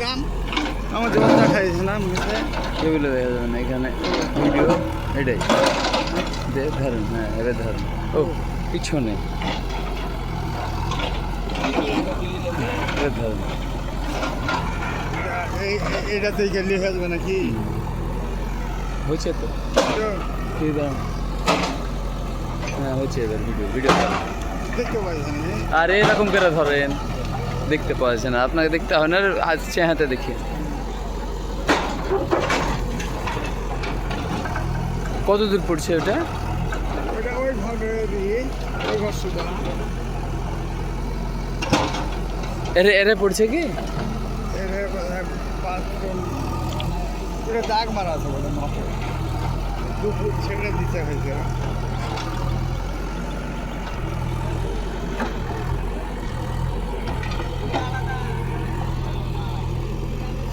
গান আমার জীবনটা খাইছে না মুখে এগুলো দেখা যাবে না এখানে ভিডিও এটাই ধরুন হ্যাঁ এবার ধরুন ও পিছনে এবার ধরুন এটাতে গেলে হয়ে যাবে নাকি হয়েছে তো কি দাম হ্যাঁ হয়েছে এবার ভিডিও দেখতে পাইছেন আর এরকম করে ধরেন দেখতে পাওয়া যাচ্ছে না আপনাকে দেখতে হয় না আজ চেহাতে দেখি কত দূর পড়ছে ওটা ওটা ওই ঘরে দিয়ে ওই ঘর শুধু এরে এরে পড়ছে কি এটা দাগ মারা আছে বলে মাঠে দুপুর ছেড়ে দিতে হয়েছে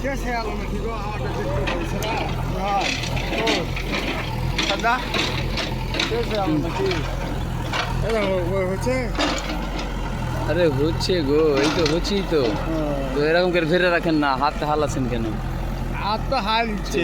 শেষে আলো নাকি গো আমাদের দেখতে পাইছে না হ্যাঁ ও দাদা শেষে আলো নাকি এটা হচ্ছে আরে হচ্ছে গো এই তো হচ্ছেই তো তো এরকম করে ফেরে রাখেন না হাত হাল আছেন কেন হাত তো হাল দিচ্ছে